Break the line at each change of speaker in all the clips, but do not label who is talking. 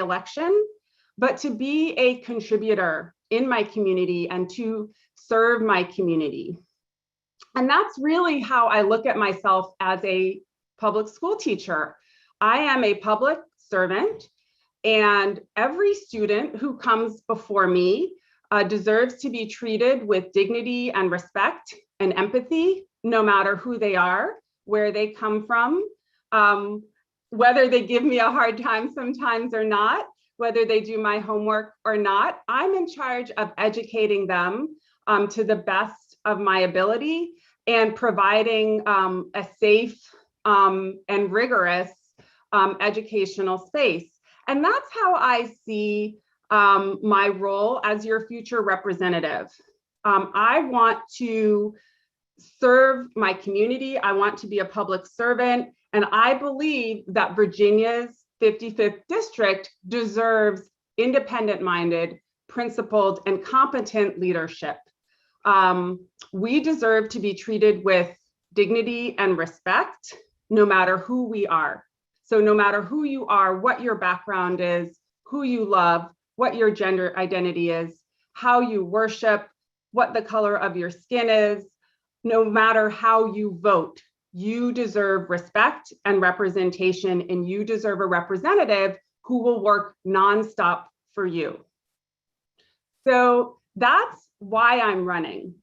election, but to be a contributor in my community and to serve my community. And that's really how I look at myself as a public school teacher. I am a public servant, and every student who comes before me deserves to be treated with dignity and respect and empathy, no matter who they are, where they come from, whether they give me a hard time sometimes or not, whether they do my homework or not. I'm in charge of educating them to the best of my ability and providing a safe and rigorous educational space. And that's how I see my role as your future representative. I want to serve my community. I want to be a public servant. And I believe that Virginia's 55th district deserves independent-minded, principled, and competent leadership. We deserve to be treated with dignity and respect, no matter who we are. So no matter who you are, what your background is, who you love, what your gender identity is, how you worship, what the color of your skin is, no matter how you vote, you deserve respect and representation, and you deserve a representative who will work nonstop for you. So that's why I'm running.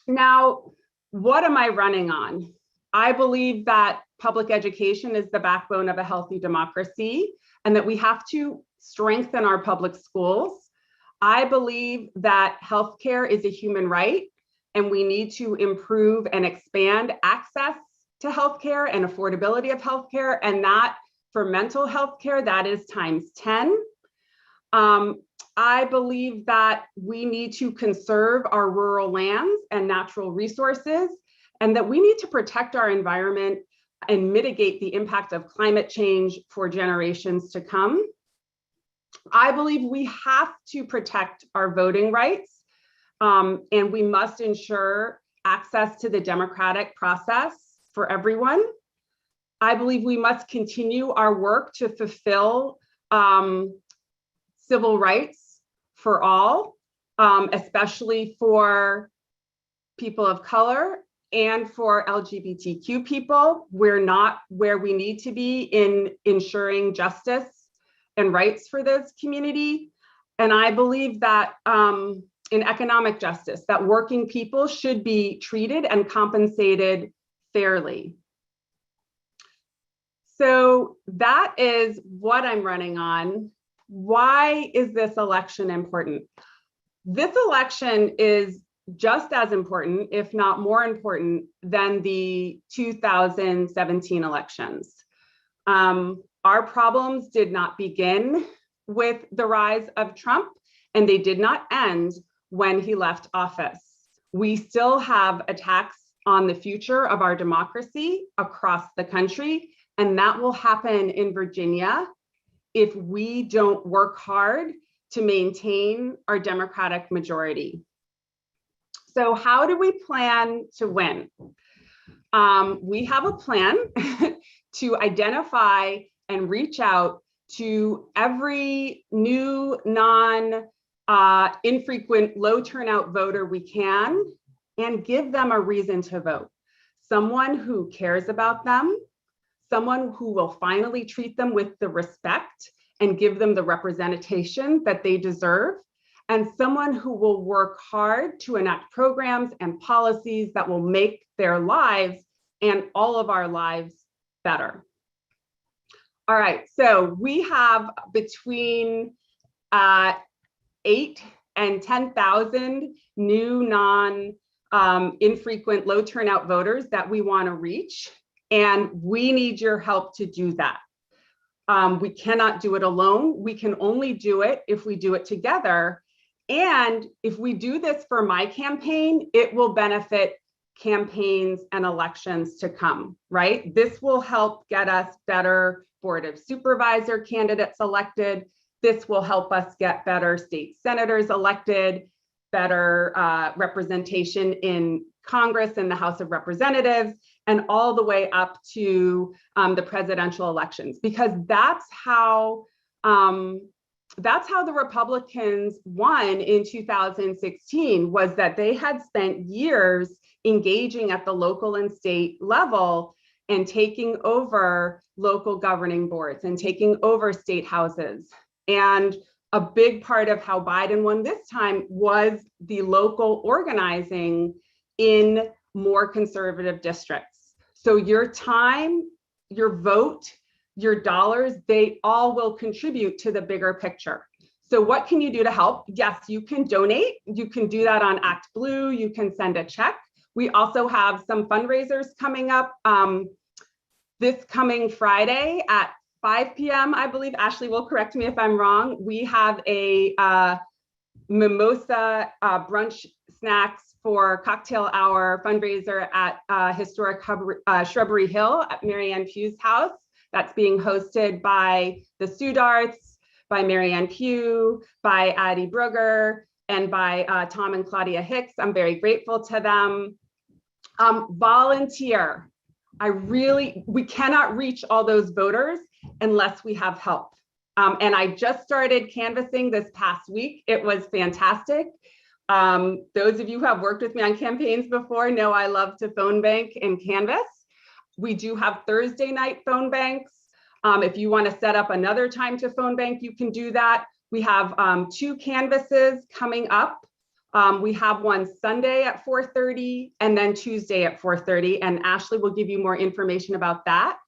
Now, what am I running on? I believe that public education is the backbone of a healthy democracy, and that we have to strengthen our public schools. I believe that healthcare is a human right, and we need to improve and expand access to healthcare and affordability of healthcare, and that for mental health care, that is times 10. I believe that we need to conserve our rural lands and natural resources, and that we need to protect our environment and mitigate the impact of climate change for generations to come. I believe we have to protect our voting rights, and we must ensure access to the democratic process for everyone. I believe we must continue our work to fulfill civil rights for all, especially for people of color and for LGBTQ people. We're not where we need to be in ensuring justice and rights for this community. And I believe that in economic justice, that working people should be treated and compensated fairly. So that is what I'm running on. Why is this election important? This election is just as important, if not more important, than the 2017 elections. Our problems did not begin with the rise of Trump, and they did not end when he left office. We still have attacks on the future of our democracy across the country, and that will happen in Virginia if we don't work hard to maintain our Democratic majority. So how do we plan to win? We have a plan to identify and reach out to every new infrequent, low turnout voter we can and give them a reason to vote. Someone who cares about them, someone who will finally treat them with the respect and give them the representation that they deserve, and someone who will work hard to enact programs and policies that will make their lives and all of our lives better. All right, so we have between 8 and 10,000 new infrequent, low turnout voters that we want to reach, and we need your help to do that. We cannot do it alone. We can only do it if we do it together. And if we do this for my campaign, it will benefit campaigns and elections to come, right? This will help get us better Board of Supervisor candidates elected. This will help us get better state senators elected, better representation in Congress and the House of Representatives, and all the way up to the presidential elections, because that's how That's how the Republicans won in 2016, was that they had spent years engaging at the local and state level and taking over local governing boards and taking over state houses. And a big part of how Biden won this time was the local organizing in more conservative districts. So your time, your vote, your dollars, they all will contribute to the bigger picture. So what can you do to help? Yes, you can donate. You can do that on Act Blue. You can send a check. We also have some fundraisers coming up this coming Friday at 5 p.m. I believe. Ashley will correct me if I'm wrong. We have a mimosa brunch snacks for cocktail hour fundraiser at historic Shrubbery Hill at Marianne Pugh's house. That's being hosted by the Sudarts, by Marianne Pugh, by Addie Brugger, and by Tom and Claudia Hicks. I'm very grateful to them. Volunteer. We cannot reach all those voters unless we have help. And I just started canvassing this past week. It was fantastic. Those of you who have worked with me on campaigns before know I love to phone bank and canvass. We do have Thursday night phone banks. If you want to set up another time to phone bank, you can do that. We have 2 canvasses coming up. We have one Sunday at 4:30 and then Tuesday at 4:30, and Ashley will give you more information about that.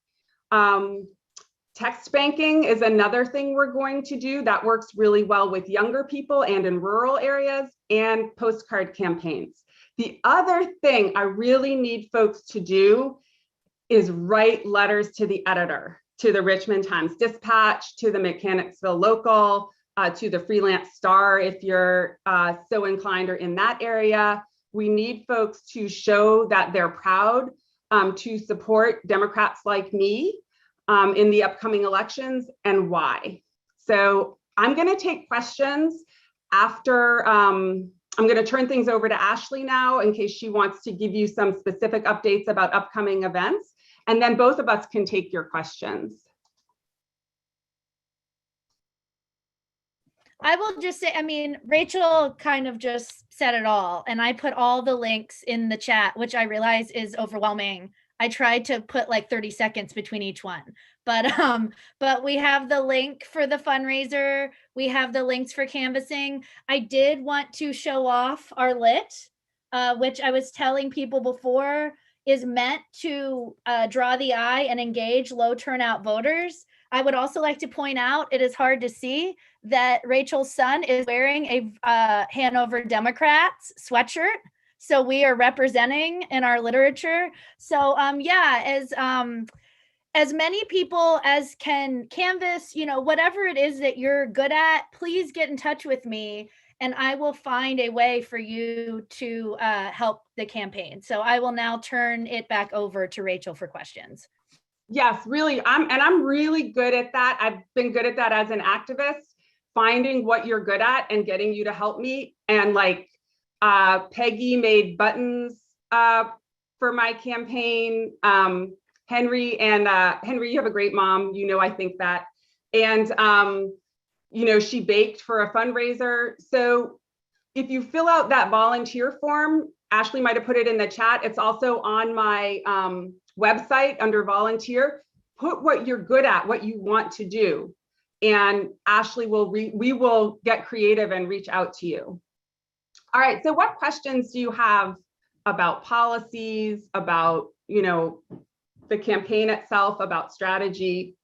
Text banking is another thing we're going to do that works really well with younger people and in rural areas, and postcard campaigns. The other thing I really need folks to do is write letters to the editor, to the Richmond Times-Dispatch, to the Mechanicsville Local, to the Freelance Star, if you're so inclined or in that area. We need folks to show that they're proud to support Democrats like me in the upcoming elections, and why. So I'm going to take questions after. I'm going to turn things over to Ashley now in case she wants to give you some specific updates about upcoming events, and then both of us can take your questions.
I will just say, I mean, Rachel kind of just said it all, and I put all the links in the chat, which I realize is overwhelming. I tried to put like 30 seconds between each one, but we have the link for the fundraiser. We have the links for canvassing. I did want to show off our lit, which I was telling people before is meant to draw the eye and engage low turnout voters. I would also like to point out, it is hard to see that Rachel's son is wearing a Hanover Democrats sweatshirt. So we are representing in our literature. So yeah, as many people as can canvass, you know, whatever it is that you're good at, please get in touch with me and I will find a way for you to help the campaign. So I will now turn it back over to Rachel for questions.
Yes, really. I'm really good at that. I've been good at that as an activist, finding what you're good at and getting you to help me. And like Peggy made buttons for my campaign. Henry, you have a great mom. You know, I think that. And, you know, she baked for a fundraiser. So if you fill out that volunteer form, Ashley might have put it in the chat. It's also on my website under volunteer. Put what you're good at, what you want to do. And Ashley we will get creative and reach out to you. All right, so what questions do you have about policies, about, you know, the campaign itself, about strategy?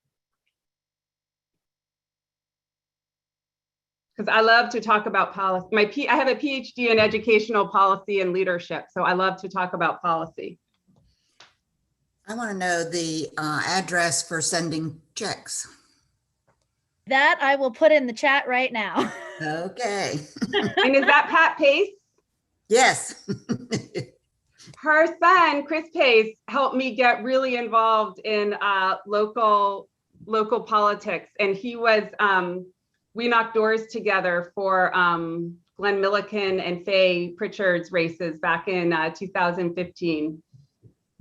Because I love to talk about policy. I have a PhD in educational policy and leadership, so I love to talk about policy.
I want to know the address for sending checks.
That I will put in the chat right now.
Okay.
And is that Pat Pace?
Yes.
Her son, Chris Pace, helped me get really involved in local politics. And he was, we knocked doors together for Glenn Milliken and Faye Pritchard's races back in 2015.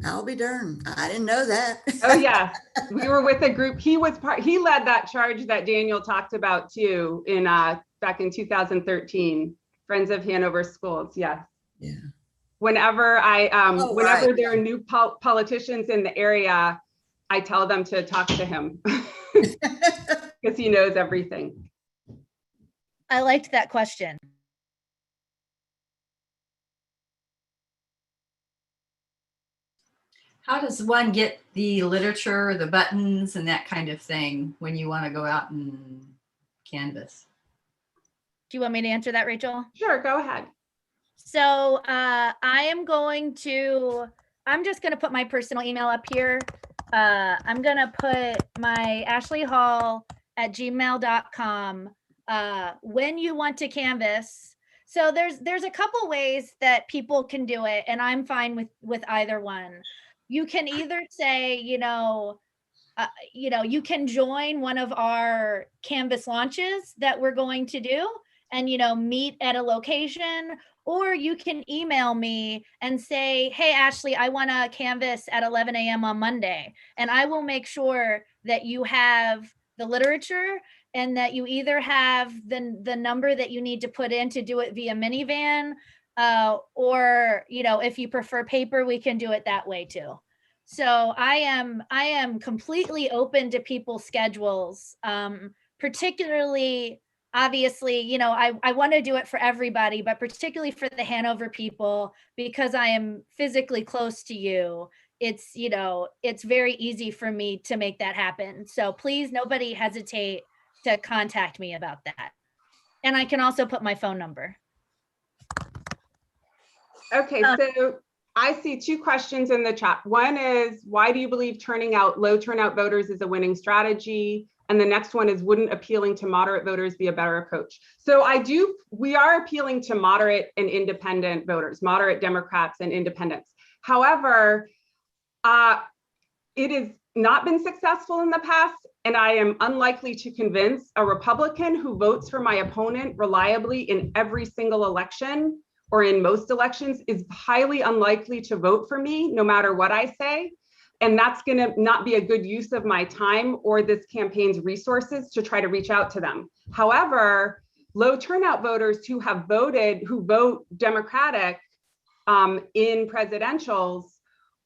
I'll be darned. I didn't know that.
Oh yes, we were with a group. He led that charge that Daniel talked about too in back in 2013, Friends of Hanover Schools. Yes.
Yeah.
Whenever
Oh,
whenever
right.
there are new politicians in the area, I tell them to talk to him because he knows everything.
I liked that question.
How does one get the literature, the buttons, and that kind of thing when you want to go out and canvas?
Do you want me to answer that, Rachel?
Sure, go ahead.
So I'm just going to put my personal email up here. I'm going to put my ashleyhall@gmail.com. When you want to canvas. So there's a couple ways that people can do it, and I'm fine with either one. You can either say, you can join one of our canvas launches that we're going to do and, meet at a location, or you can email me and say, hey, Ashley, I want to canvas at 11 a.m. on Monday. And I will make sure that you have the literature and that you either have the number that you need to put in to do it via minivan, or, if you prefer paper, we can do it that way too. So I am completely open to people's schedules, particularly, obviously, I want to do it for everybody, but particularly for the Hanover people, because I am physically close to you. It's very easy for me to make that happen. So please, nobody hesitate to contact me about that. And I can also put my phone number.
Okay, so I see two questions in the chat. One is, why do you believe low turnout voters is a winning strategy? And the next one is, wouldn't appealing to moderate voters be a better approach? So we are appealing to moderate and independent voters, moderate Democrats and independents. However, it has not been successful in the past, and I am unlikely to convince a Republican who votes for my opponent reliably in every single election or in most elections is highly unlikely to vote for me, no matter what I say. And that's going to not be a good use of my time or this campaign's resources to try to reach out to them. However, low turnout voters who vote Democratic in presidentials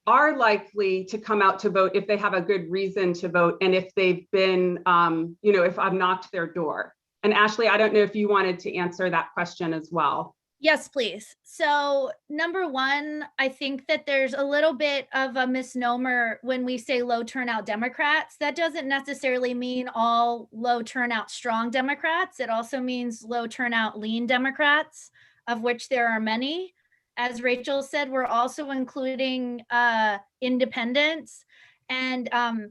are likely to come out to vote if they have a good reason to vote and if they've been, if I've knocked their door. And Ashley, I don't know if you wanted to answer that question as well.
Yes, please. So number one, I think that there's a little bit of a misnomer when we say low turnout Democrats. That doesn't necessarily mean all low turnout strong Democrats. It also means low turnout lean Democrats, of which there are many. As Rachel said, we're also including independents. And I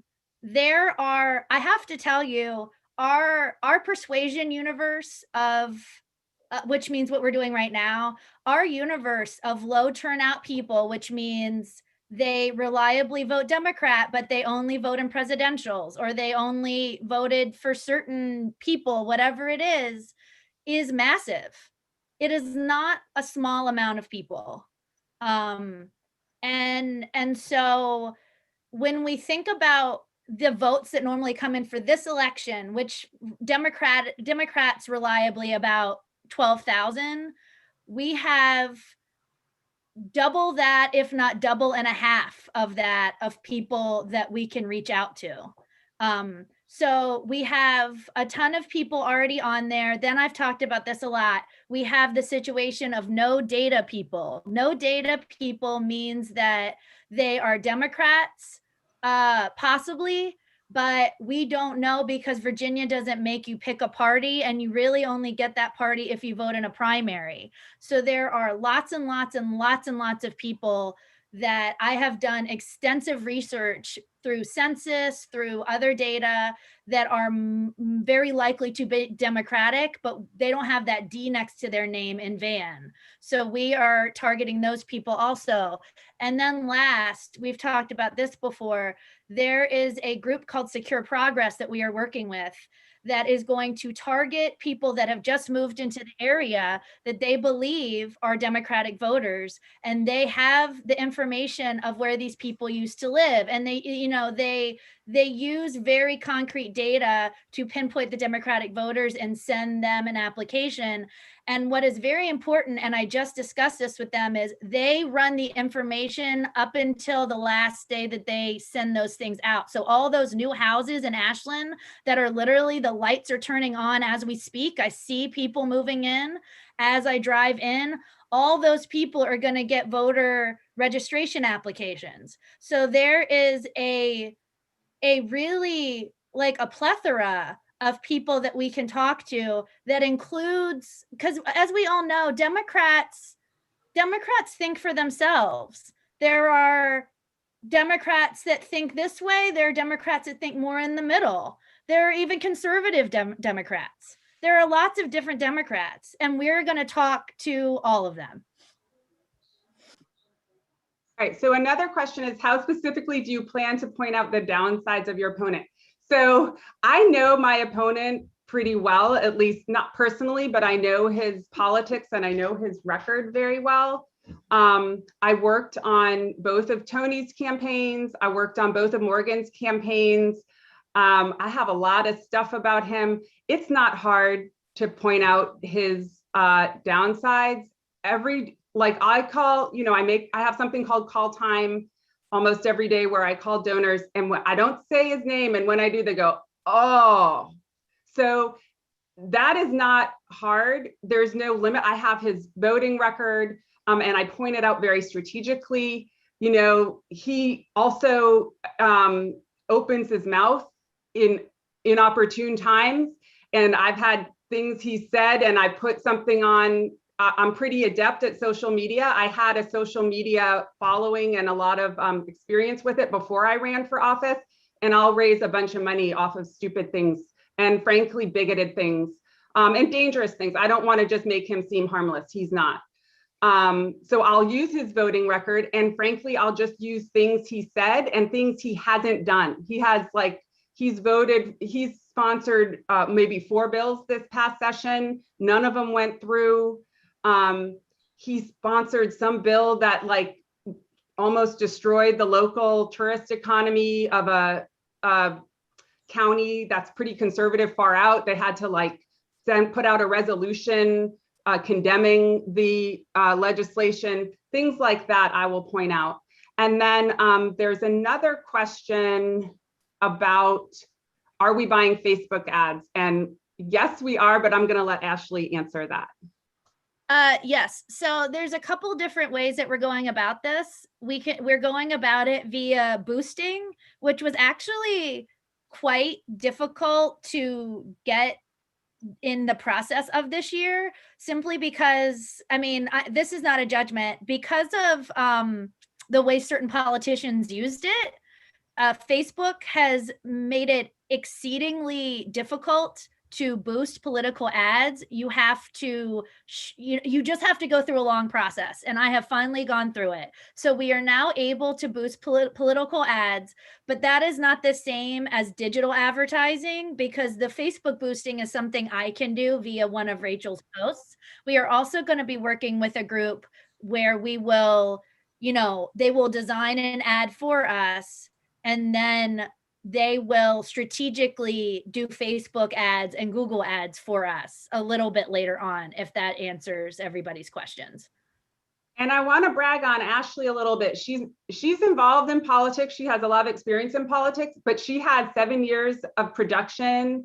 have to tell you, our persuasion universe of which means what we're doing right now, our universe of low turnout people, which means they reliably vote Democrat, but they only vote in presidentials, or they only voted for certain people, whatever it is massive. It is not a small amount of people. And so when we think about the votes that normally come in for this election, which Democrats reliably about 12,000, we have double that, if not double and a half of that, of people that we can reach out to. So we have a ton of people already on there. Then I've talked about this a lot. We have the situation of no data people. No data people means that they are Democrats, possibly, but we don't know because Virginia doesn't make you pick a party, and you really only get that party if you vote in a primary. So there are lots and lots and lots and lots of people that I have done extensive research through census, through other data, that are very likely to be Democratic, but they don't have that D next to their name in Van. So we are targeting those people also. And then last, we've talked about this before, there is a group called Secure Progress that we are working with that is going to target people that have just moved into the area that they believe are Democratic voters, and they have the information of where these people used to live, and they use very concrete data to pinpoint the Democratic voters and send them an application. And what is very important, and I just discussed this with them, is they run the information up until the last day that they send those things out. So all those new houses in Ashland that are literally, the lights are turning on as we speak. I see people moving in as I drive in. All those people are going to get voter registration applications. So there is a really like a plethora of people that we can talk to that includes, because as we all know, Democrats think for themselves. There are Democrats that think this way. There are Democrats that think more in the middle. There are even conservative Democrats. There are lots of different Democrats, and we're going to talk to all of them.
All right, so another question is, how specifically do you plan to point out the downsides of your opponent? So I know my opponent pretty well, at least not personally, but I know his politics and I know his record very well. I worked on both of Tony's campaigns. I worked on both of Morgan's campaigns. I have a lot of stuff about him. It's not hard to point out his downsides. I have something called Call Time almost every day where I call donors, and I don't say his name, and when I do, they go, oh. So that is not hard. There's no limit. I have his voting record, and I point it out very strategically. He also opens his mouth in inopportune times, and I've had things he said, and I put something on. I'm pretty adept at social media. I had a social media following and a lot of experience with it before I ran for office, and I'll raise a bunch of money off of stupid things and frankly bigoted things and dangerous things. I don't want to just make him seem harmless. He's not. So I'll use his voting record, and frankly, I'll just use things he said and things he hasn't done. He's sponsored maybe 4 bills this past session. None of them went through. He sponsored some bill that almost destroyed the local tourist economy of a county that's pretty conservative far out. They had to put out a resolution condemning the legislation, things like that I will point out. And then there's another question about, are we buying Facebook ads? And yes, we are, but I'm going to let Ashley answer that.
Yes. So there's a couple different ways that we're going about this. We're going about it via boosting, which was actually quite difficult to get in the process of this year, simply because, this is not a judgment, because of the way certain politicians used it. Facebook has made it exceedingly difficult to boost political ads. You have to, you just have to go through a long process, and I have finally gone through it. So we are now able to boost political ads, but that is not the same as digital advertising, because the Facebook boosting is something I can do via one of Rachel's posts. We are also going to be working with a group where we will, they will design an ad for us, and then they will strategically do Facebook ads and Google ads for us a little bit later on, if that answers everybody's questions.
And I want to brag on Ashley a little bit. She's involved in politics. She has a lot of experience in politics, but she had 7 years of production,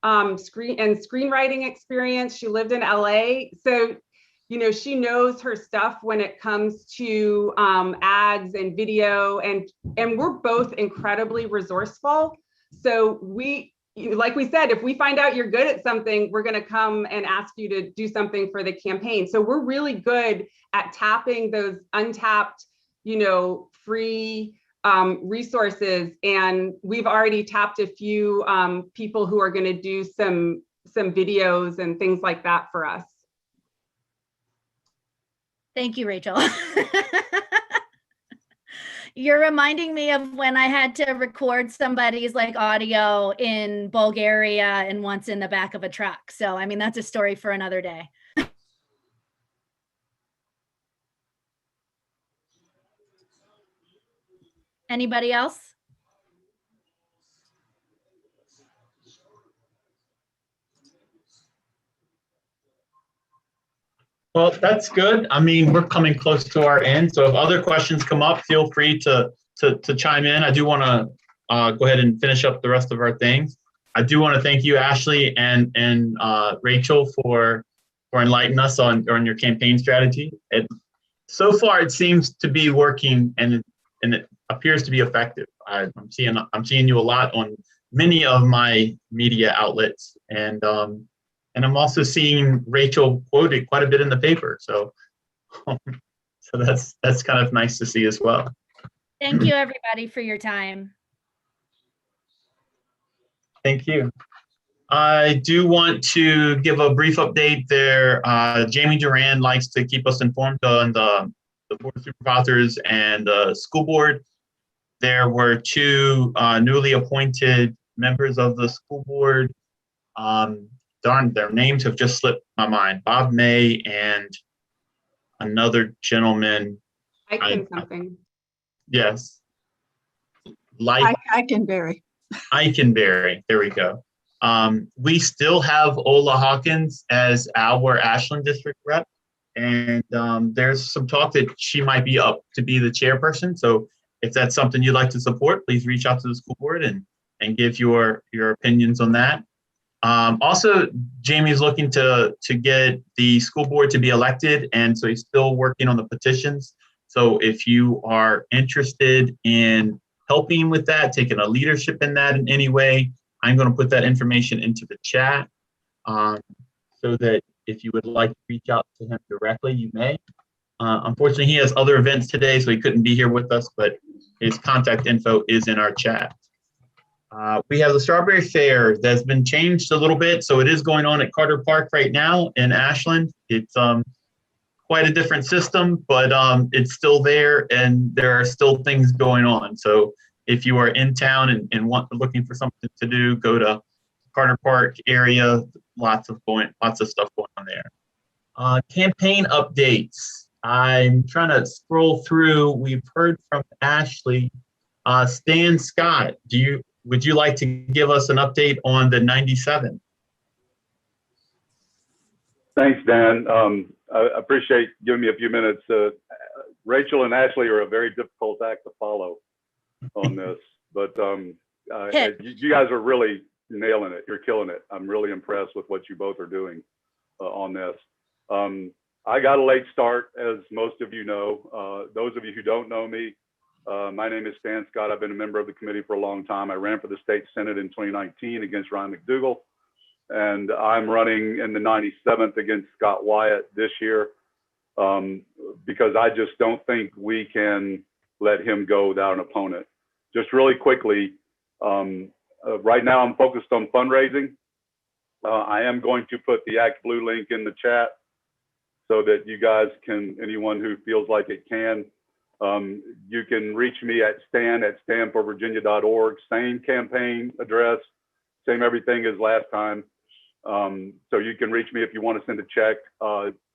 screenwriting experience. She lived in LA. So, she knows her stuff when it comes to ads and video, and we're both incredibly resourceful. So like we said, if we find out you're good at something, we're going to come and ask you to do something for the campaign. So we're really good at tapping those untapped, free resources. And we've already tapped a few people who are going to do some videos and things like that for us.
Thank you, Rachel. You're reminding me of when I had to record somebody's like audio in Bulgaria and once in the back of a truck. So, I mean, that's a story for another day. Anybody else?
Well, that's good. I mean, we're coming close to our end. So if other questions come up, feel free to chime in. I do want to go ahead and finish up the rest of our things. I do want to thank you, Ashley and Rachel, for enlightening us on your campaign strategy. So far, it seems to be working, and it appears to be effective. I'm seeing you a lot on many of my media outlets, and I'm also seeing Rachel quoted quite a bit in the paper. So that's kind of nice to see as well.
Thank you, everybody, for your time.
Thank you. I do want to give a brief update there. Jamie Duran likes to keep us informed on the Board of Supervisors and the school board. There were two newly appointed members of the school board. Darn, their names have just slipped my mind. Bob May and another gentleman.
Something.
Yes.
I can vary.
Eikenberry. There we go. We still have Ola Hawkins as our Ashland district rep, and there's some talk that she might be up to be the chairperson. So if that's something you'd like to support, please reach out to the school board and give your opinions on that. Also, Jamie's looking to get the school board to be elected, and so he's still working on the petitions. So if you are interested in helping with that, taking a leadership in that in any way, I'm going to put that information into the chat so that if you would like to reach out to him directly, you may. Unfortunately, he has other events today, so he couldn't be here with us, but his contact info is in our chat. We have the Strawberry Fair that's been changed a little bit, so it is going on at Carter Park right now in Ashland. It's quite a different system, but it's still there, and there are still things going on. So if you are in town and looking for something to do, go to Carter Park area. Lots of stuff going on there. Campaign updates. I'm trying to scroll through. We've heard from Ashley. Stan Scott, would you like to give us an update on the 97?
Thanks, Dan. I appreciate giving me a few minutes. Rachel and Ashley are a very difficult act to follow on this, but you guys are really nailing it. You're killing it. I'm really impressed with what you both are doing on this. I got a late start, as most of you know. Those of you who don't know me, my name is Stan Scott. I've been a member of the committee for a long time. I ran for the state Senate in 2019 against Ryan McDougall, and I'm running in the 97th against Scott Wyatt this year because I just don't think we can let him go without an opponent. Just really quickly, right now I'm focused on fundraising. I am going to put the Act Blue link in the chat so that you guys can, anyone who feels like it can, you can reach me at stan@standforvirginia.org. Same campaign address, same everything as last time. So you can reach me if you want to send a check.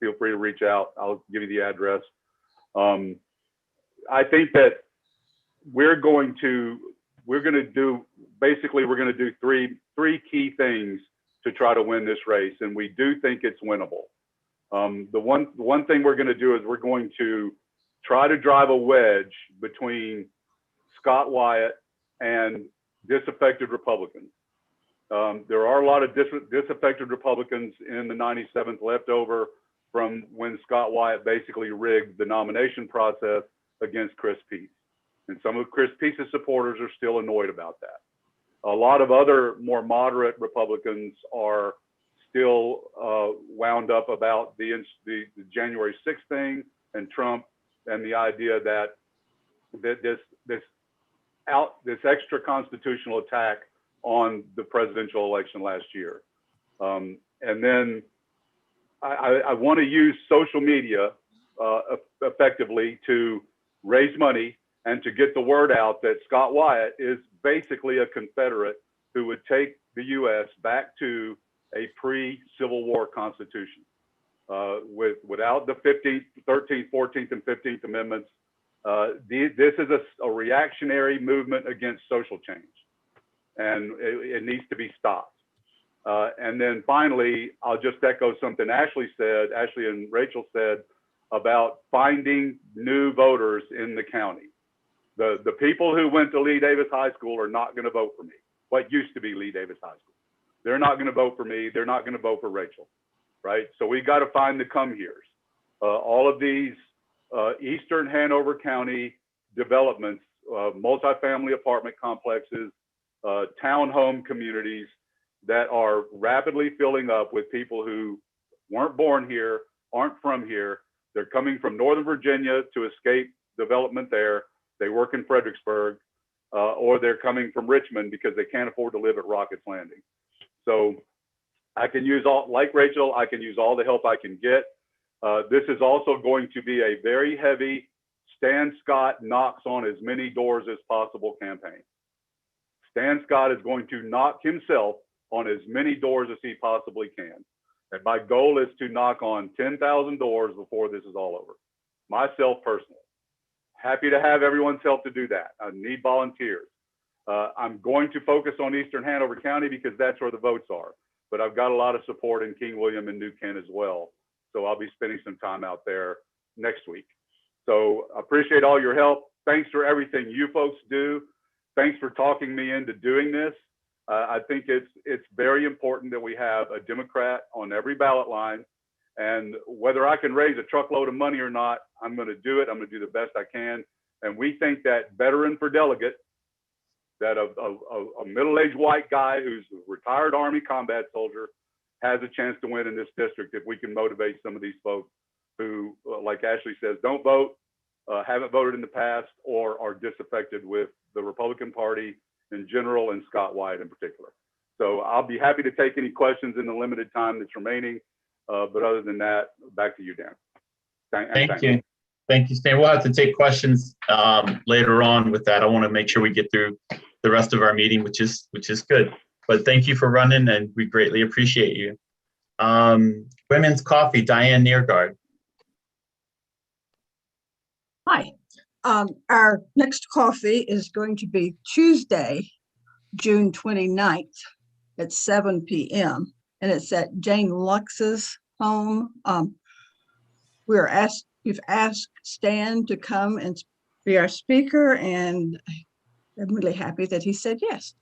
Feel free to reach out. I'll give you the address. I think that we're going to do three key things to try to win this race, and we do think it's winnable. The one thing we're going to do is we're going to try to drive a wedge between Scott Wyatt and disaffected Republicans. There are a lot of disaffected Republicans in the 97th left over from when Scott Wyatt basically rigged the nomination process against Chris Peace. And some of Chris Peace's supporters are still annoyed about that. A lot of other more moderate Republicans are still wound up about the January 6th thing and Trump and the idea that this extra constitutional attack on the presidential election last year. And then I want to use social media effectively to raise money and to get the word out that Scott Wyatt is basically a Confederate who would take the U.S. back to a pre-Civil War Constitution without the 15th, 13th, 14th, and 15th Amendments. This is a reactionary movement against social change, and it needs to be stopped. And then finally, I'll just echo something Ashley and Rachel said about finding new voters in the county. The people who went to Lee Davis High School are not going to vote for me. What used to be Lee Davis High School. They're not going to vote for me. They're not going to vote for Rachel, right? So we got to find the come-heres. All of these Eastern Hanover County developments, multifamily apartment complexes, townhome communities that are rapidly filling up with people who weren't born here, aren't from here. They're coming from Northern Virginia to escape development there. They work in Fredericksburg, or they're coming from Richmond because they can't afford to live at Rockets Landing. So I can use like Rachel, I can use all the help I can get. This is also going to be a very heavy Stan Scott knocks on as many doors as possible campaign. Stan Scott is going to knock himself on as many doors as he possibly can. And my goal is to knock on 10,000 doors before this is all over. Myself personally. Happy to have everyone's help to do that. I need volunteers. I'm going to focus on Eastern Hanover County because that's where the votes are. But I've got a lot of support in King William and New Kent as well. So I'll be spending some time out there next week. So I appreciate all your help. Thanks for everything you folks do. Thanks for talking me into doing this. I think it's very important that we have a Democrat on every ballot line. And whether I can raise a truckload of money or not, I'm going to do it. I'm going to do the best I can. And we think that veteran for delegate, that a middle-aged white guy who's a retired Army combat soldier has a chance to win in this district if we can motivate some of these folks who, like Ashley says, don't vote, haven't voted in the past, or are disaffected with the Republican Party in general and Scott Wyatt in particular. So I'll be happy to take any questions in the limited time that's remaining. But other than that, back to you, Dan.
Thank you. Thank you, Stan. We'll have to take questions later on with that. I want to make sure we get through the rest of our meeting, which is good. But thank you for running, and we greatly appreciate you. Women's Coffee, Diane Neergaard.
Hi. Our next coffee is going to be Tuesday, June 29th at 7 p.m. and it's at Jane Lux's home. We've asked Stan to come and be our speaker, and I'm really happy that he said yes.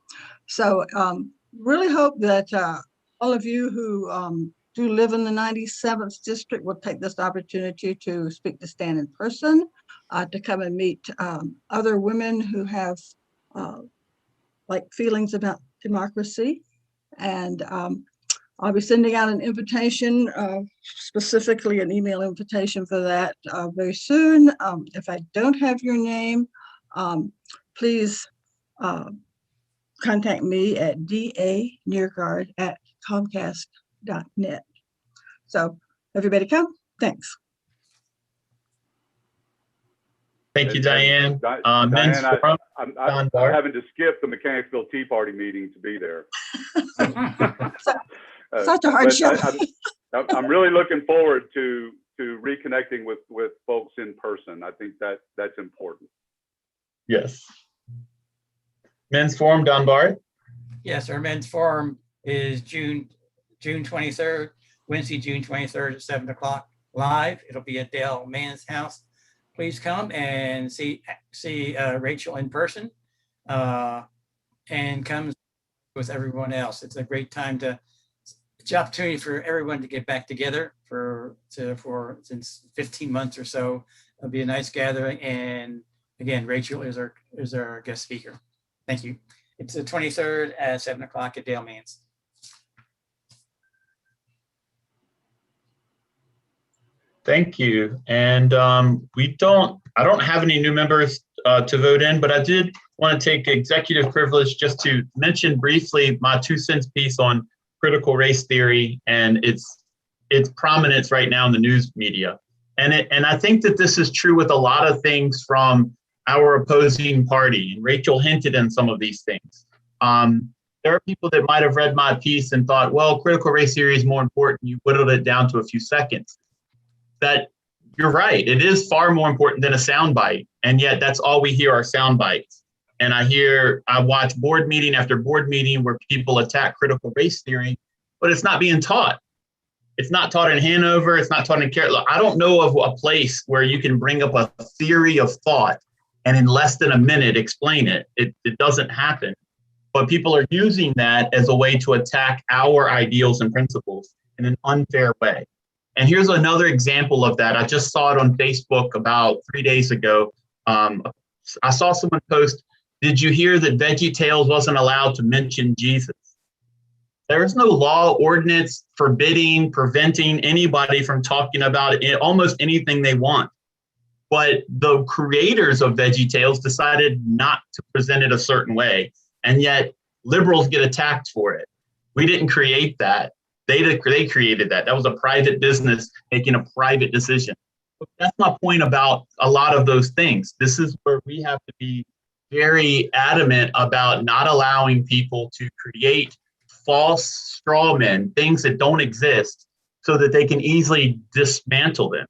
So really hope that all of you who do live in the 97th district will take this opportunity to speak to Stan in person, to come and meet other women who have like feelings about democracy. And I'll be sending out an invitation, specifically an email invitation for that very soon. If I don't have your name, please contact me at daneergaard@comcast.net. So everybody come. Thanks.
Thank you, Diane.
Diane,
I'm
having to skip the Mechanicsville Tea Party meeting to be there.
Such a hard show.
I'm really looking forward to reconnecting with folks in person. I think that's important.
Yes. Men's Forum, Don Bart.
Yes, our men's forum is June 23rd, Wednesday, June 23rd at 7 o'clock live. It'll be at Dale Mann's house. Please come and see Rachel in person, and come with everyone else. It's a great time it's an opportunity for everyone to get back together for since 15 months or so. It'll be a nice gathering. And again, Rachel is our guest speaker. Thank you. It's the 23rd at 7 o'clock at Dale Mann's.
Thank you. And I don't have any new members to vote in, but I did want to take executive privilege just to mention briefly my 2 cents piece on critical race theory and its prominence right now in the news media. And I think that this is true with a lot of things from our opposing party. And Rachel hinted on some of these things. There are people that might have read my piece and thought, well, critical race theory is more important. You whittled it down to a few seconds. That you're right. It is far more important than a soundbite. And yet that's all we hear are sound bites. And I watch board meeting after board meeting where people attack critical race theory, but it's not being taught. It's not taught in Hanover. It's not taught in Carolina. I don't know of a place where you can bring up a theory of thought and in less than a minute explain it. It doesn't happen. But people are using that as a way to attack our ideals and principles in an unfair way. And here's another example of that. I just saw it on Facebook about 3 days ago. I saw someone post, did you hear that VeggieTales wasn't allowed to mention Jesus? There's no law, ordinance preventing anybody from talking about almost anything they want. But the creators of VeggieTales decided not to present it a certain way. And yet liberals get attacked for it. We didn't create that. They created that. That was a private business making a private decision. But that's my point about a lot of those things. This is where we have to be very adamant about not allowing people to create false straw men, things that don't exist, so that they can easily dismantle them.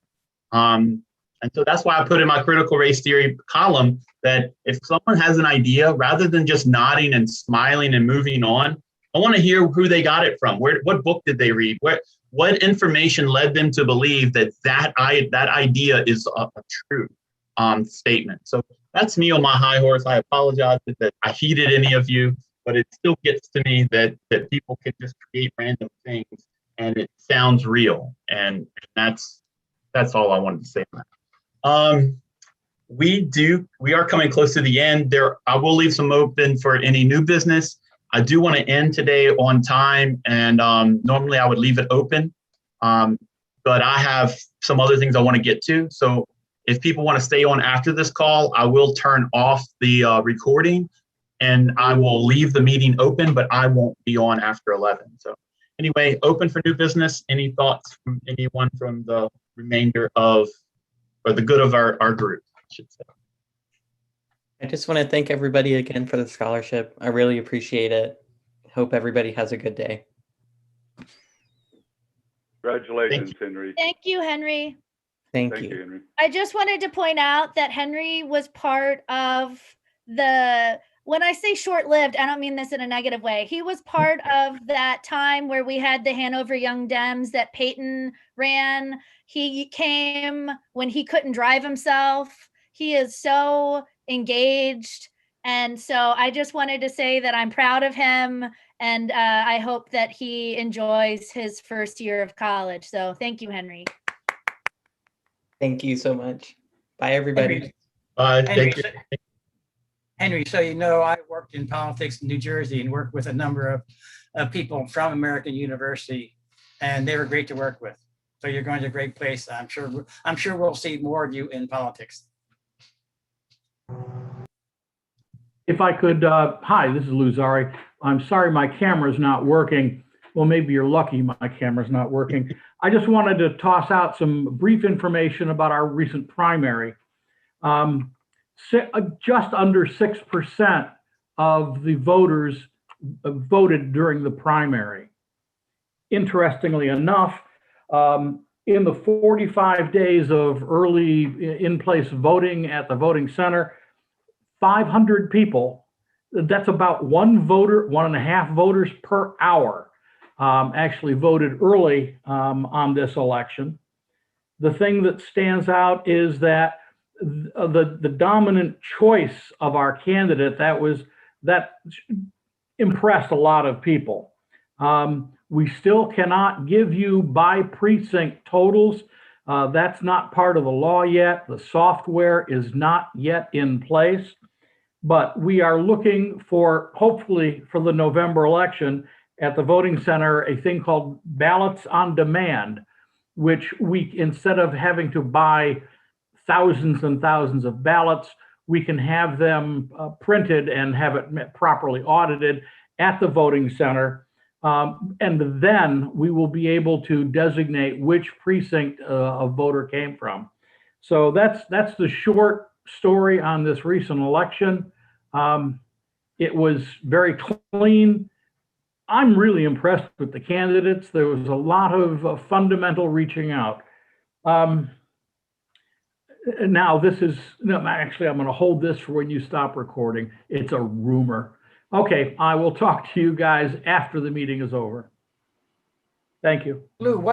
And so that's why I put in my critical race theory column that if someone has an idea, rather than just nodding and smiling and moving on, I want to hear who they got it from. What book did they read? What information led them to believe that idea is a true statement? So that's me on my high horse. I apologize that I heated any of you, but it still gets to me that people can just create random things and it sounds real. And that's all I wanted to say on that. We are coming close to the end. I will leave some open for any new business. I do want to end today on time, and normally I would leave it open, but I have some other things I want to get to. So if people want to stay on after this call, I will turn off the recording, and I will leave the meeting open, but I won't be on after 11. So anyway, open for new business. Any thoughts from anyone from the remainder of, or the good of our group, I should say.
I just want to thank everybody again for the scholarship. I really appreciate it. Hope everybody has a good day.
Congratulations, Henry.
Thank you, Henry.
Thank
Thank you,
you.
Henry.
I just wanted to point out that Henry was part of when I say short-lived, I don't mean this in a negative way. He was part of that time where we had the Hanover Young Dems that Peyton ran. He came when he couldn't drive himself. He is so engaged. And so I just wanted to say that I'm proud of him, and I hope that he enjoys his first year of college. So thank you, Henry.
Thank you so much. Bye, everybody.
Thank you.
Henry, so you know, I worked in politics in New Jersey and worked with a number of people from American University, and they were great to work with. So you're going to a great place. I'm sure we'll see more of you in politics.
If I could, hi, this is Lou Zari. I'm sorry my camera's not working. Well, maybe you're lucky my camera's not working. I just wanted to toss out some brief information about our recent primary. Just under 6% of the voters voted during the primary. Interestingly enough, in the 45 days of early in-place voting at the voting center, 500 people, that's about 1.5 voters per hour, actually voted early on this election. The thing that stands out is that the dominant choice of our candidate that impressed a lot of people. We still cannot give you by precinct totals. That's not part of the law yet. The software is not yet in place, but we are looking for, hopefully for the November election at the voting center, a thing called ballots on demand, which we, instead of having to buy thousands and thousands of ballots, we can have them printed and have it properly audited at the voting center. And then we will be able to designate which precinct a voter came from. So that's the short story on this recent election. It was very clean. I'm really impressed with the candidates. There was a lot of fundamental reaching out. Now this is, no, actually, I'm going to hold this for when you stop recording. It's a rumor. Okay, I will talk to you guys after the meeting is over. Thank you.
Lou,